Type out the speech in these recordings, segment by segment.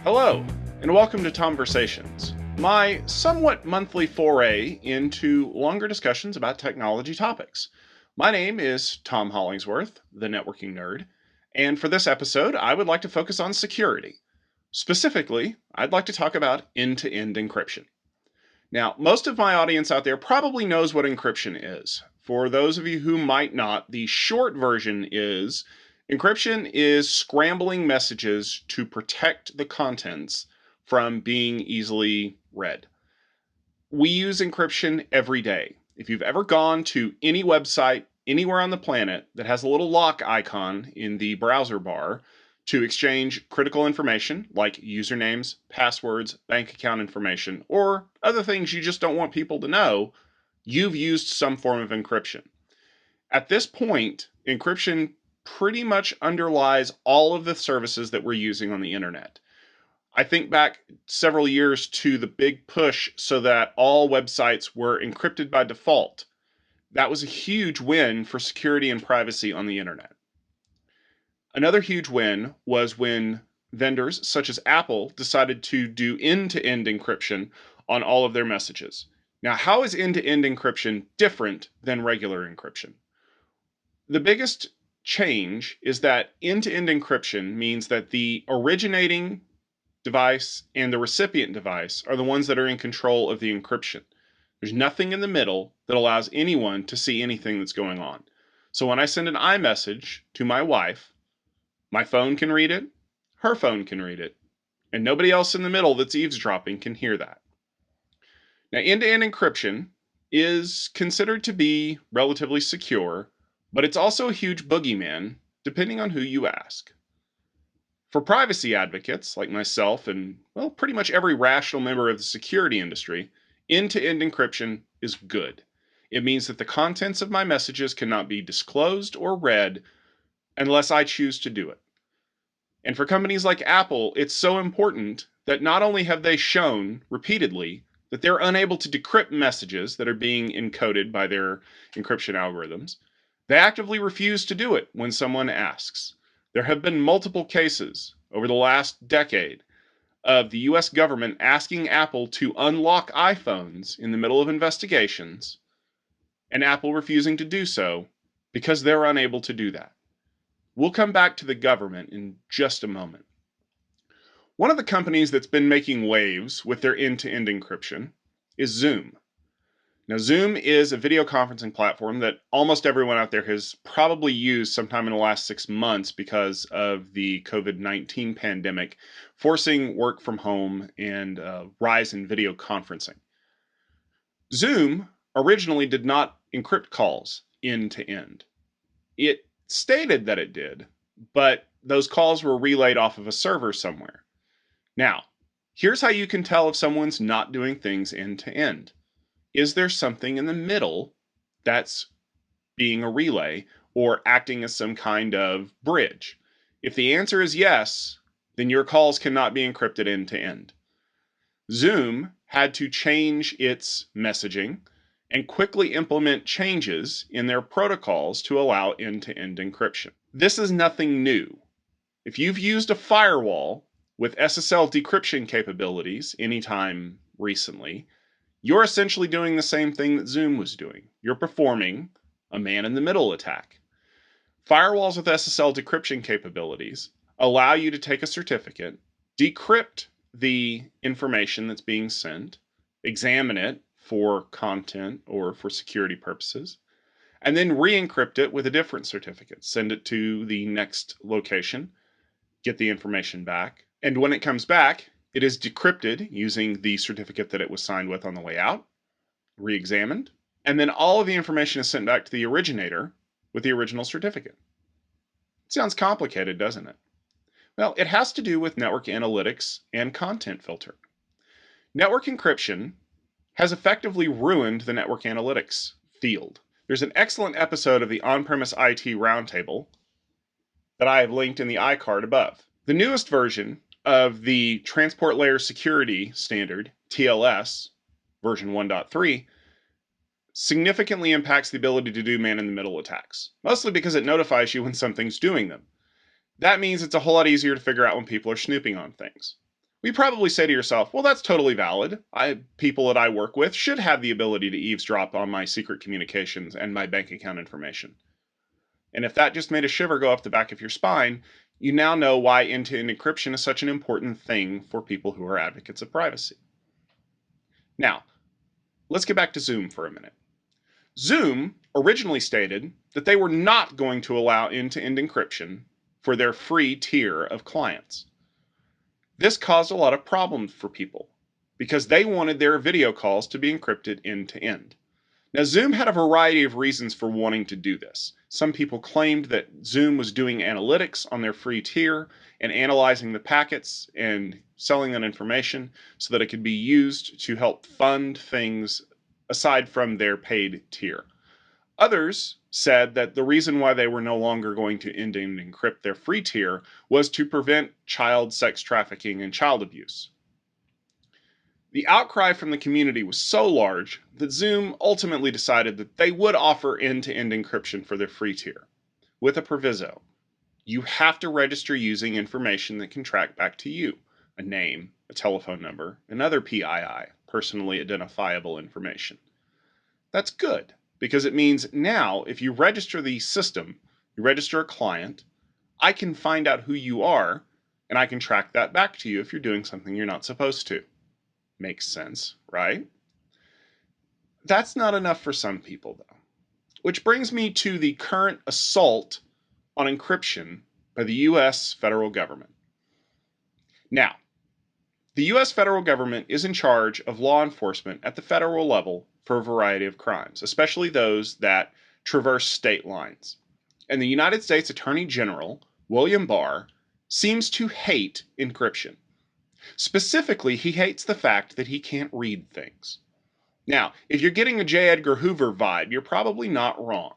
Hello, and welcome to Tomversations, my somewhat monthly foray into longer discussions about technology topics. My name is Tom Hollingsworth, the networking nerd, and for this episode, I would like to focus on security. Specifically, I'd like to talk about end-to-end encryption. Now, most of my audience out there probably knows what encryption is. For those of you who might not, the short version is encryption is scrambling messages to protect the contents from being easily read. We use encryption every day. If you've ever gone to any website anywhere on the planet that has a little lock icon in the browser bar to exchange critical information like usernames, passwords, bank account information, or other things you just don't want people to know, you've used some form of encryption. At this point, encryption pretty much underlies all of the services that we're using on the internet. I think back several years to the big push so that all websites were encrypted by default. That was a huge win for security and privacy on the internet. Another huge win was when vendors such as Apple decided to do end-to-end encryption on all of their messages. Now, how is end-to-end encryption different than regular encryption? The biggest change is that end-to-end encryption means that the originating device and the recipient device are the ones that are in control of the encryption. There's nothing in the middle that allows anyone to see anything that's going on. So when I send an iMessage to my wife, my phone can read it, her phone can read it, and nobody else in the middle that's eavesdropping can hear that. Now, end-to-end encryption is considered to be relatively secure, but it's also a huge boogeyman, depending on who you ask. For privacy advocates like myself and, well, pretty much every rational member of the security industry, end-to-end encryption is good. It means that the contents of my messages cannot be disclosed or read unless I choose to do it. And for companies like Apple, it's so important that not only have they shown repeatedly that they're unable to decrypt messages that are being encoded by their encryption algorithms, they actively refuse to do it when someone asks. There have been multiple cases over the last decade of the US government asking Apple to unlock iPhones in the middle of investigations, and Apple refusing to do so because they're unable to do that. We'll come back to the government in just a moment. One of the companies that's been making waves with their end-to-end encryption is Zoom. Now, Zoom is a video conferencing platform that almost everyone out there has probably used sometime in the last 6 months because of the COVID-19 pandemic, forcing work from home and rise in video conferencing. Zoom originally did not encrypt calls end to end. It stated that it did, but those calls were relayed off of a server somewhere. Now, here's how you can tell if someone's not doing things end to end. Is there something in the middle that's being a relay or acting as some kind of bridge? If the answer is yes, then your calls cannot be encrypted end to end. Zoom had to change its messaging and quickly implement changes in their protocols to allow end-to-end encryption. This is nothing new. If you've used a firewall with SSL decryption capabilities anytime recently, you're essentially doing the same thing that Zoom was doing. You're performing a man-in-the-middle attack. Firewalls with SSL decryption capabilities allow you to take a certificate, decrypt the information that's being sent, examine it for content or for security purposes, and then re-encrypt it with a different certificate. Send it to the next location, get the information back, and when it comes back, it is decrypted using the certificate that it was signed with on the way out, re-examined, and then all of the information is sent back to the originator with the original certificate. It sounds complicated, doesn't it? Well, it has to do with network analytics and content filtering. Network encryption has effectively ruined the network analytics field. There's an excellent episode of the On-Premise IT Roundtable that I have linked in the iCard above. The newest version of the Transport Layer Security Standard, TLS, version 1.3, significantly impacts the ability to do man-in-the-middle attacks, mostly because it notifies you when something's doing them. That means it's a whole lot easier to figure out when people are snooping on things. You probably say to yourself, well, that's totally valid. People that I work with should have the ability to eavesdrop on my secret communications and my bank account information. And if that just made a shiver go up the back of your spine, you now know why end-to-end encryption is such an important thing for people who are advocates of privacy. Now, let's get back to Zoom for a minute. Zoom originally stated that they were not going to allow end-to-end encryption for their free tier of clients. This caused a lot of problems for people because they wanted their video calls to be encrypted end-to-end. Now, Zoom had a variety of reasons for wanting to do this. Some people claimed that Zoom was doing analytics on their free tier and analyzing the packets and selling that information so that it could be used to help fund things aside from their paid tier. Others said that the reason why they were no longer going to end-to-end encrypt their free tier was to prevent child sex trafficking and child abuse. The outcry from the community was so large that Zoom ultimately decided that they would offer end-to-end encryption for their free tier, with a proviso. You have to register using information that can track back to you, a name, a telephone number, and other PII, personally identifiable information. That's good, because it means now if you register the system, you register a client, I can find out who you are, and I can track that back to you if you're doing something you're not supposed to. Makes sense, right? That's not enough for some people, though. Which brings me to the current assault on encryption by the US federal government. Now, the US federal government is in charge of law enforcement at the federal level for a variety of crimes, especially those that traverse state lines. And the United States Attorney General, William Barr, seems to hate encryption. Specifically, he hates the fact that he can't read things. Now, if you're getting a J. Edgar Hoover vibe, you're probably not wrong.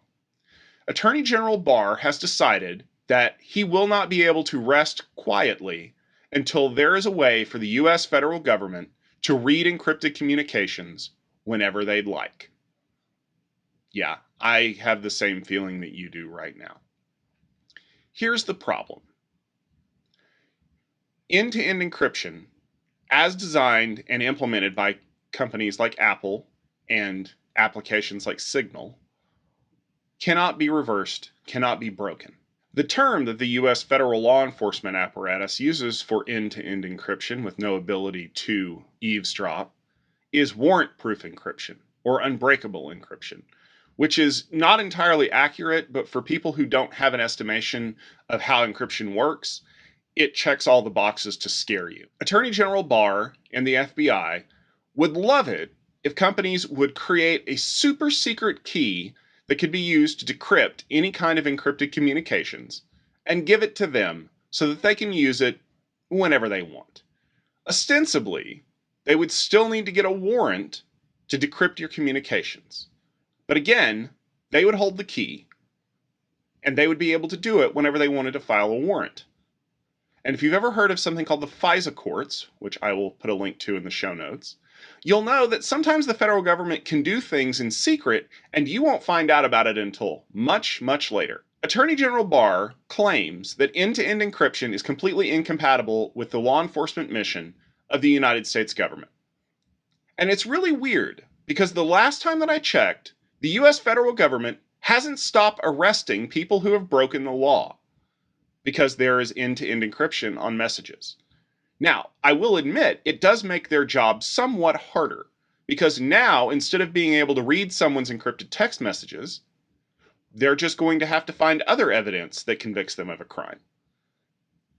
Attorney General Barr has decided that he will not be able to rest quietly until there is a way for the US federal government to read encrypted communications whenever they'd like. Yeah, I have the same feeling that you do right now. Here's the problem. End-to-end encryption, as designed and implemented by companies like Apple and applications like Signal, cannot be reversed, cannot be broken. The term that the US federal law enforcement apparatus uses for end-to-end encryption with no ability to eavesdrop is warrant-proof encryption or unbreakable encryption, which is not entirely accurate, but for people who don't have an estimation of how encryption works, it checks all the boxes to scare you. Attorney General Barr and the FBI would love it if companies would create a super secret key that could be used to decrypt any kind of encrypted communications and give it to them so that they can use it whenever they want. Ostensibly, they would still need to get a warrant to decrypt your communications. But again, they would hold the key and they would be able to do it whenever they wanted to file a warrant. And if you've ever heard of something called the FISA courts, which I will put a link to in the show notes, you'll know that sometimes the federal government can do things in secret and you won't find out about it until much, much later. Attorney General Barr claims that end-to-end encryption is completely incompatible with the law enforcement mission of the United States government. And it's really weird because the last time that I checked, the US federal government hasn't stopped arresting people who have broken the law because there is end-to-end encryption on messages. Now, I will admit, it does make their job somewhat harder, because now, instead of being able to read someone's encrypted text messages, they're just going to have to find other evidence that convicts them of a crime.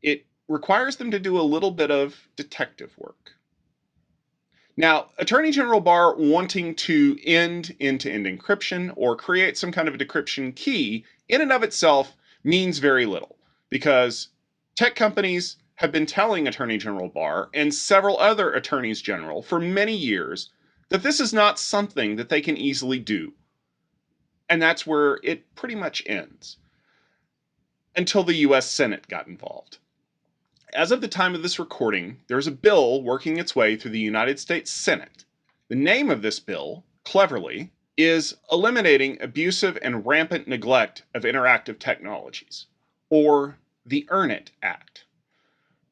It requires them to do a little bit of detective work. Now, Attorney General Barr wanting to end end-to-end encryption or create some kind of a decryption key in and of itself means very little, because tech companies have been telling Attorney General Barr and several other attorneys general for many years that this is not something that they can easily do. And that's where it pretty much ends. Until the US Senate got involved. As of the time of this recording, there's a bill working its way through the United States Senate. The name of this bill, cleverly, is Eliminating Abusive and Rampant Neglect of Interactive Technologies, or the EndtoEnd Act.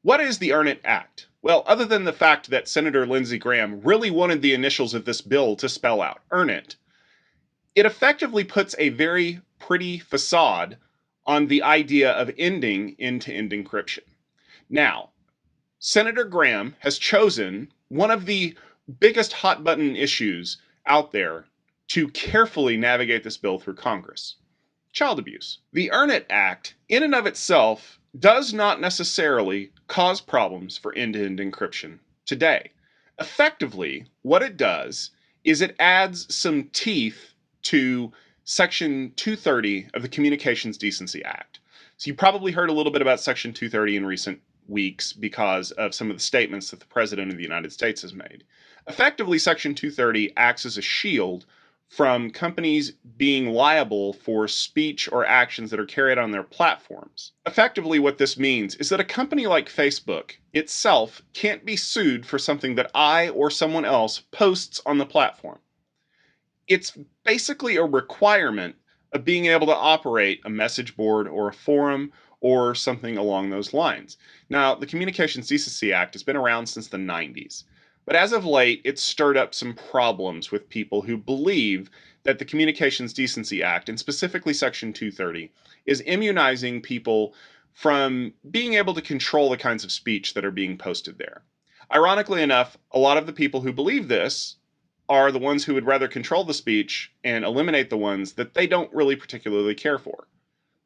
What is the EndtoEnd Act? Well, other than the fact that Senator Lindsey Graham really wanted the initials of this bill to spell out "earn it," it effectively puts a very pretty facade on the idea of ending end-to-end encryption. Now, Senator Graham has chosen one of the biggest hot button issues out there to carefully navigate this bill through Congress: child abuse. The Earn It Act, in and of itself, does not necessarily cause problems for end-to-end encryption today. Effectively, what it does is it adds some teeth to Section 230 of the Communications Decency Act. So you probably heard a little bit about Section 230 in recent weeks because of some of the statements that the President of the United States has made. Effectively, Section 230 acts as a shield from companies being liable for speech or actions that are carried on their platforms. Effectively, what this means is that a company like Facebook itself can't be sued for something that I or someone else posts on the platform. It's basically a requirement of being able to operate a message board or a forum or something along those lines. Now, the Communications Decency Act has been around since the 90s. But as of late, it's stirred up some problems with people who believe that the Communications Decency Act, and specifically Section 230, is immunizing people from being able to control the kinds of speech that are being posted there. Ironically enough, a lot of the people who believe this are the ones who would rather control the speech and eliminate the ones that they don't really particularly care for.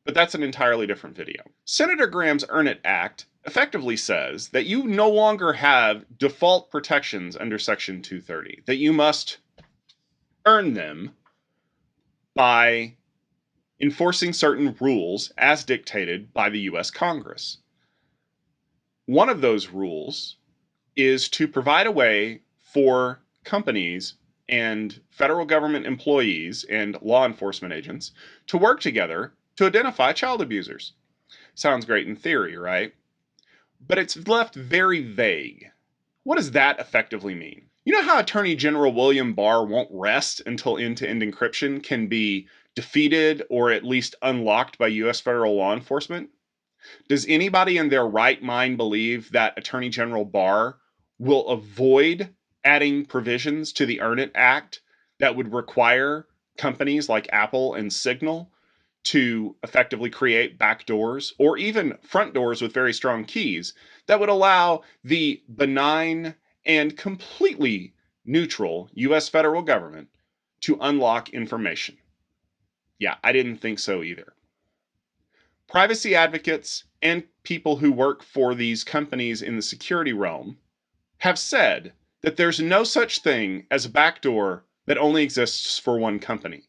But that's an entirely different video. Senator Graham's Earn It Act effectively says that you no longer have default protections under Section 230, that you must earn them by enforcing certain rules as dictated by the US Congress. One of those rules is to provide a way for companies and federal government employees and law enforcement agents to work together to identify child abusers. Sounds great in theory, right? But it's left very vague. What does that effectively mean? You know how Attorney General William Barr won't rest until end-to-end encryption can be defeated or at least unlocked by US federal law enforcement? Does anybody in their right mind believe that Attorney General Barr will avoid adding provisions to the Earn It Act that would require companies like Apple and Signal to effectively create backdoors or even front doors with very strong keys that would allow the benign and completely neutral US federal government to unlock information? Yeah, I didn't think so either. Privacy advocates and people who work for these companies in the security realm have said that there's no such thing as a backdoor that only exists for one company.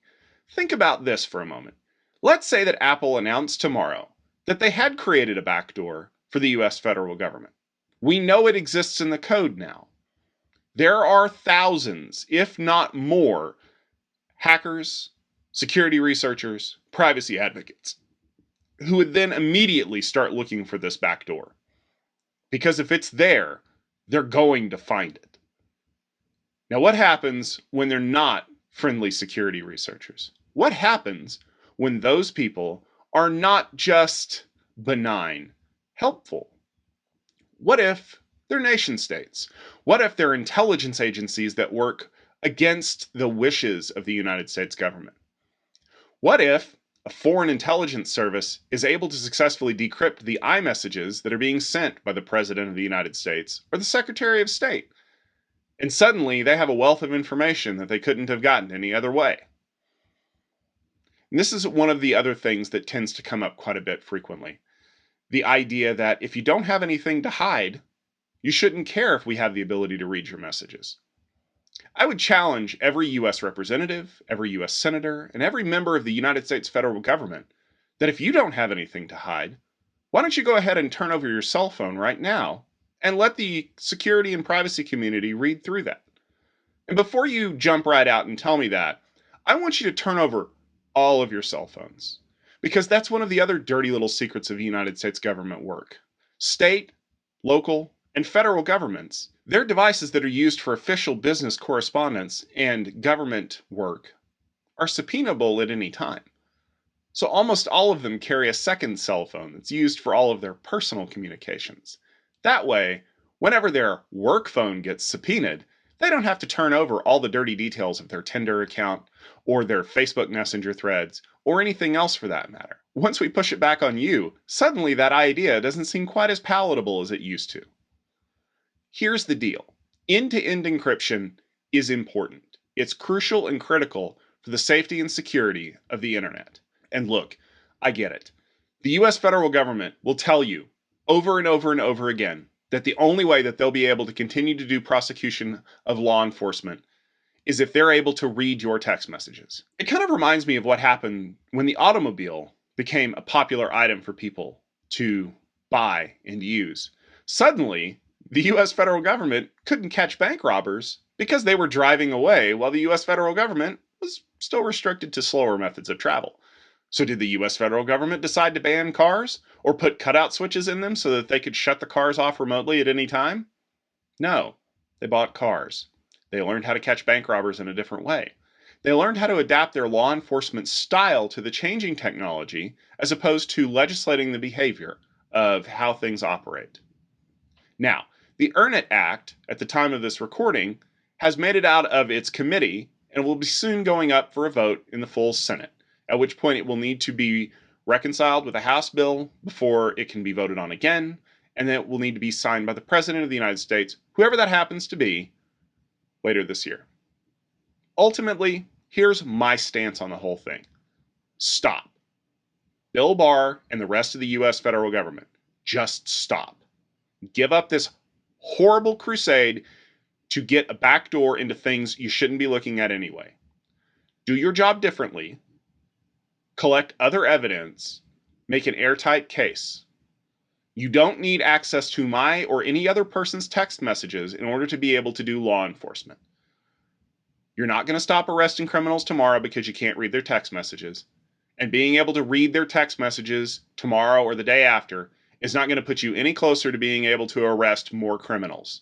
Think about this for a moment. Let's say that Apple announced tomorrow that they had created a backdoor for the US federal government. We know it exists in the code now. There are thousands, if not more, hackers, security researchers, privacy advocates who would then immediately start looking for this backdoor. Because if it's there, they're going to find it. Now, what happens when they're not friendly security researchers? What happens when those people are not just benign, helpful? What if they're nation states? What if they're intelligence agencies that work against the wishes of the United States government? What if a foreign intelligence service is able to successfully decrypt the iMessages that are being sent by the President of the United States or the Secretary of State? And suddenly they have a wealth of information that they couldn't have gotten any other way. And this is one of the other things that tends to come up quite a bit frequently. The idea that if you don't have anything to hide, you shouldn't care if we have the ability to read your messages. I would challenge every US representative, every US senator, and every member of the United States federal government that if you don't have anything to hide, why don't you go ahead and turn over your cell phone right now and let the security and privacy community read through that? And before you jump right out and tell me that, I want you to turn over all of your cell phones, because that's one of the other dirty little secrets of United States government work. State, local, and federal governments, their devices that are used for official business correspondence and government work are subpoenable at any time. So almost all of them carry a second cell phone that's used for all of their personal communications. That way, Whenever their work phone gets subpoenaed, they don't have to turn over all the dirty details of their Tinder account or their Facebook Messenger threads or anything else for that matter. Once we push it back on you, suddenly that idea doesn't seem quite as palatable as it used to. Here's the deal. End-to-end encryption is important. It's crucial and critical for the safety and security of the internet. And look, I get it. The US federal government will tell you over and over and over again that the only way that they'll be able to continue to do prosecution of law enforcement is if they're able to read your text messages. It kind of reminds me of what happened when the automobile became a popular item for people to buy and use. Suddenly, the US federal government couldn't catch bank robbers because they were driving away while the US federal government was still restricted to slower methods of travel. So did the US federal government decide to ban cars or put cutout switches in them so that they could shut the cars off remotely at any time? No, they bought cars. They learned how to catch bank robbers in a different way. They learned how to adapt their law enforcement style to the changing technology as opposed to legislating the behavior of how things operate. Now, the EndtoEnd Act, at the time of this recording, has made it out of its committee and will be soon going up for a vote in the full Senate, at which point it will need to be reconciled with a House bill before it can be voted on again, and then it will need to be signed by the President of the United States, whoever that happens to be, later this year. Ultimately, here's my stance on the whole thing. Stop. Bill Barr and the rest of the US federal government, just stop. Give up this horrible crusade to get a backdoor into things you shouldn't be looking at anyway. Do your job differently. Collect other evidence. Make an airtight case. You don't need access to my or any other person's text messages in order to be able to do law enforcement. You're not going to stop arresting criminals tomorrow because you can't read their text messages. And being able to read their text messages tomorrow or the day after is not going to put you any closer to being able to arrest more criminals.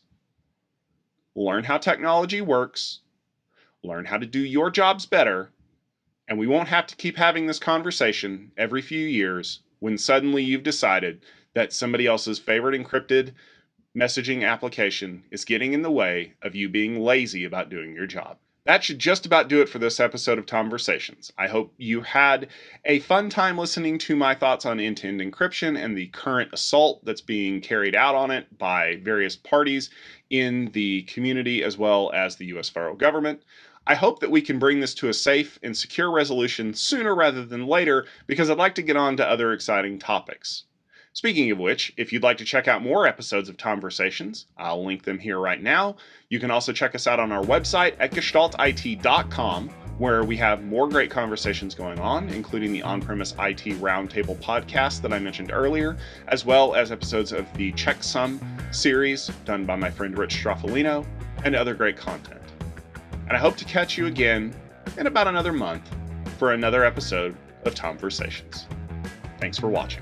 Learn how technology works. Learn how to do your jobs better. And we won't have to keep having this conversation every few years when suddenly you've decided that somebody else's favorite encrypted messaging application is getting in the way of you being lazy about doing your job. That should just about do it for this episode of Tomversations. I hope you had a fun time listening to my thoughts on end-to-end encryption and the current assault that's being carried out on it by various parties in the community as well as the US federal government. I hope that we can bring this to a safe and secure resolution sooner rather than later because I'd like to get on to other exciting topics. Speaking of which, if you'd like to check out more episodes of Tomversations, I'll link them here right now. You can also check us out on our website at gestaltit.com, where we have more great conversations going on, including the on-premise IT Roundtable podcast that I mentioned earlier, as well as episodes of the Checksum series done by my friend Rich Straffolino, and other great content. And I hope to catch you again in about another month for another episode of Tomversations. Thanks for watching.